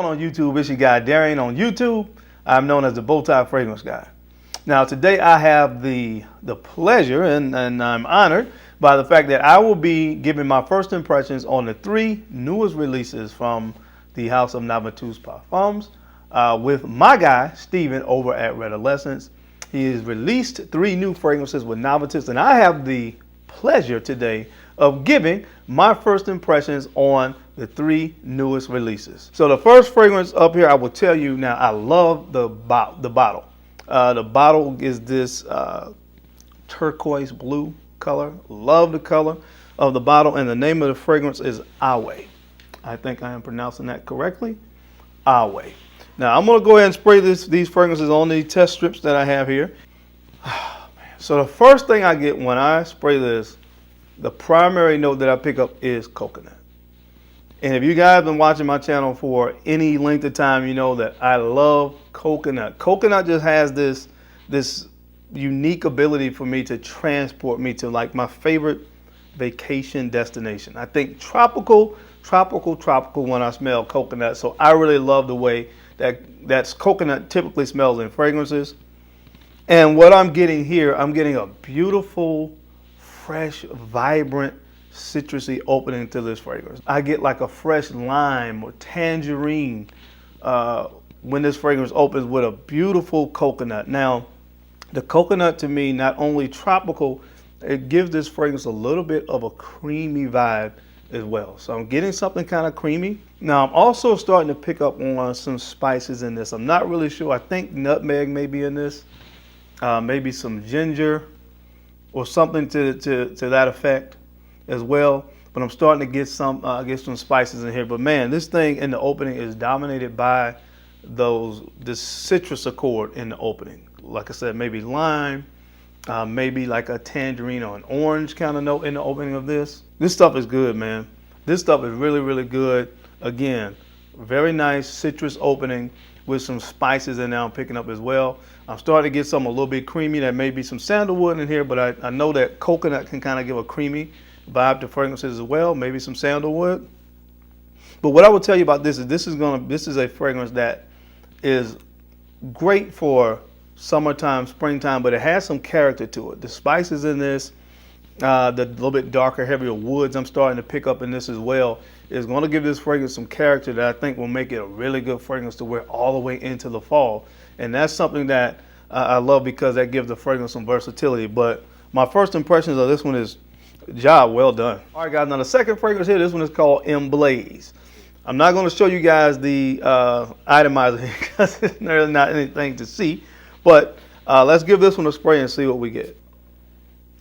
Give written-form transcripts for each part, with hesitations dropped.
going on YouTube? It's your guy Darian on YouTube. I'm known as the Bowtie Fragrance Guy. Now today I have the pleasure and I'm honored by the fact that I will be giving my first impressions on the 3 newest releases from the house of Navitus Parfums with my guy Steven over at Redolessence. He has released 3 new fragrances with Navitus, and I have the pleasure today of giving my first impressions on the 3 newest releases. So the first fragrance up here, I will tell you now, I love the bottle. The bottle is this turquoise blue color. Love the color of the bottle, and the name of the fragrance is Aweigh. I think I am pronouncing that correctly. Aweigh. Now I'm gonna go ahead and spray these fragrances on the test strips that I have here. So the first thing I get when I spray this, the primary note that I pick up is coconut. And if you guys have been watching my channel for any length of time, you know that I love coconut. Coconut just has this unique ability for me to transport me to like my favorite vacation destination. I think tropical when I smell coconut. So I really love the way that coconut typically smells in fragrances. And what I'm getting here, I'm getting a beautiful, fresh, vibrant, citrusy opening to this fragrance. I get like a fresh lime or tangerine when this fragrance opens with a beautiful coconut. Now, the coconut to me, not only tropical, it gives this fragrance a little bit of a creamy vibe as well. So I'm getting something kind of creamy. Now I'm also starting to pick up on some spices in this. I'm not really sure. I think nutmeg may be in this. Maybe some ginger or something to that effect as well. But I'm starting to get some spices in here. But man, this thing in the opening is dominated by this citrus accord in the opening. Like I said, maybe lime, maybe like a tangerine or an orange kind of note in the opening of this. This stuff is good, man. This stuff is really, really good. Again, very nice citrus opening with some spices in there I'm picking up as well. I'm starting to get some a little bit creamy. There may be some sandalwood in here, but I know that coconut can kind of give a creamy vibe to fragrances as well, maybe some sandalwood. But what I will tell you about this is this is a fragrance that is great for summertime, springtime, but it has some character to it. The spices in this, the little bit darker, heavier woods I'm starting to pick up in this as well, is going to give this fragrance some character that I think will make it a really good fragrance to wear all the way into the fall. And that's something that I love because that gives the fragrance some versatility. But my first impressions of this one is job well done. All right, guys, now the second fragrance here, this one is called Emblaze. I'm not going to show you guys the itomizer here because there's not anything to see. But let's give this one a spray and see what we get.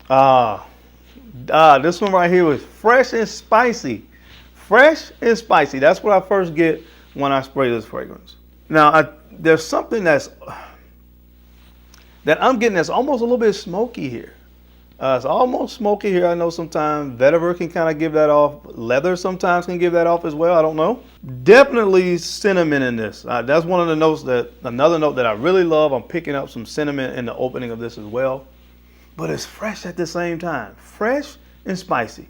This one right here was fresh and spicy. Fresh and spicy. That's what I first get when I spray this fragrance. Now, there's something that I'm getting that's almost a little bit smoky here. It's almost smoky here. I know sometimes vetiver can kind of give that off. Leather sometimes can give that off as well. I don't know. Definitely cinnamon in this. That's one of the notes another note that I really love. I'm picking up some cinnamon in the opening of this as well. But it's fresh at the same time. Fresh and spicy.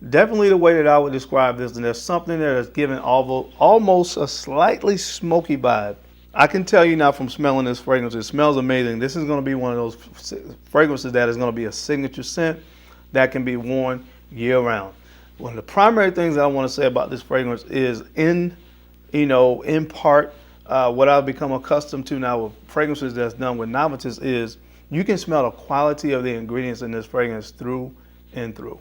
Definitely the way that I would describe this. And there's something there that's giving almost a slightly smoky vibe. I can tell you now from smelling this fragrance, it smells amazing. This is going to be one of those fragrances that is going to be a signature scent that can be worn year round. One of the primary things that I want to say about this fragrance is in part, what I've become accustomed to now with fragrances that's done with Navitus is you can smell the quality of the ingredients in this fragrance through and through.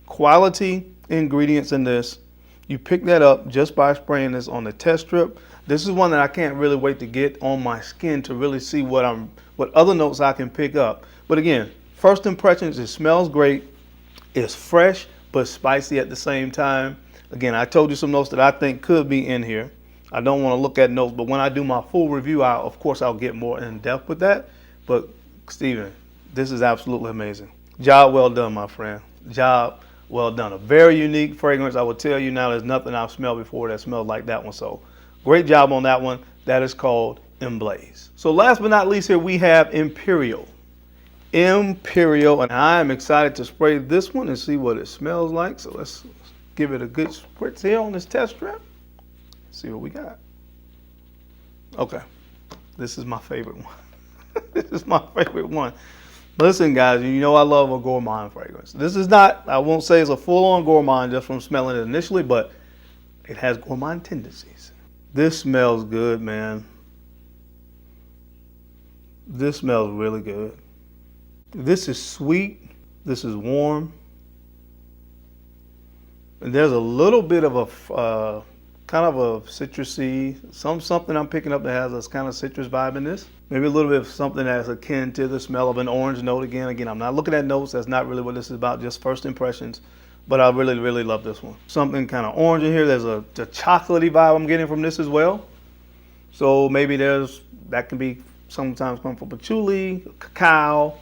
Quality ingredients in this, you pick that up just by spraying this on the test strip. This is one that I can't really wait to get on my skin to really see what other notes I can pick up. But again, first impressions, it smells great. It's fresh but spicy at the same time. Again, I told you some notes that I think could be in here. I don't want to look at notes, but when I do my full review, of course I'll get more in depth with that. But Steven, this is absolutely amazing. Job well done, my friend. Job well done. A very unique fragrance. I will tell you now, there's nothing I've smelled before that smells like that one. So great job on that one. That is called Emblaze. So last but not least here, we have Imperial. Imperial, and I am excited to spray this one and see what it smells like. So let's give it a good spritz here on this test strip. see what we got. Okay, this is my favorite one. This is my favorite one. Listen, guys, you know I love a gourmand fragrance. This is not, I won't say it's a full-on gourmand just from smelling it initially, but it has gourmand tendencies. This smells good, man. This smells really good. This is sweet. This is warm. And there's a little bit of a kind of a citrusy, something I'm picking up that has this kind of citrus vibe in this. Maybe a little bit of something that's akin to the smell of an orange note again. Again, I'm not looking at notes. That's not really what this is about, just first impressions. But I really, really love this one. Something kind of orange in here. There's a chocolatey vibe I'm getting from this as well. So maybe that can be sometimes come from patchouli, cacao,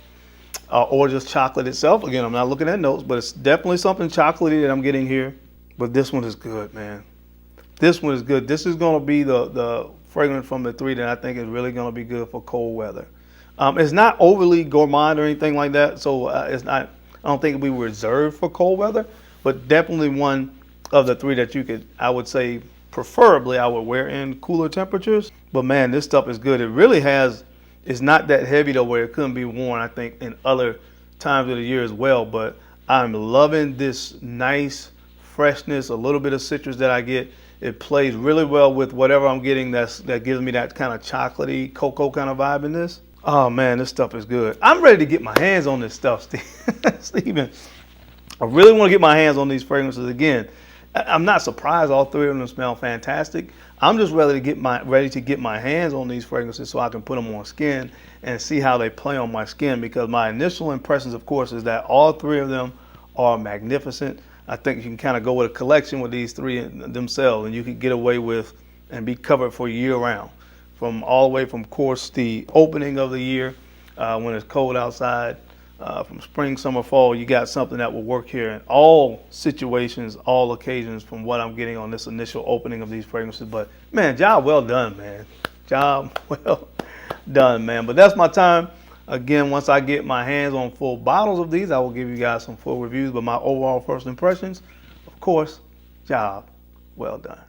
or just chocolate itself. Again, I'm not looking at notes, but it's definitely something chocolatey that I'm getting here. But this one is good, man. This one is good. This is going to be the fragrance from the three that I think is really going to be good for cold weather. It's not overly gourmand or anything like that, so it's not. I don't think we were reserved for cold weather, but definitely one of the three that you could, I would say, preferably I would wear in cooler temperatures. But man, this stuff is good. It really has. It's not that heavy though, where it couldn't be worn. I think in other times of the year as well. But I'm loving this nice freshness, a little bit of citrus that I get. It plays really well with whatever I'm getting that gives me that kind of chocolatey cocoa kind of vibe in this. Oh man, this stuff is good. I'm ready to get my hands on this stuff, Steven. I really want to get my hands on these fragrances again. I'm not surprised all three of them smell fantastic. I'm just ready to get my hands on these fragrances so I can put them on skin and see how they play on my skin, because my initial impressions, of course, is that all three of them are magnificent. I think you can kind of go with a collection with these three themselves, and you can get away with and be covered for year round. From all the way from, of course, the opening of the year when it's cold outside, from spring, summer, fall, you got something that will work here in all situations, all occasions, from what I'm getting on this initial opening of these fragrances. But man, job well done, man. Job well done, man. But that's my time. Again, once I get my hands on full bottles of these, I will give you guys some full reviews. But my overall first impressions, of course, job well done.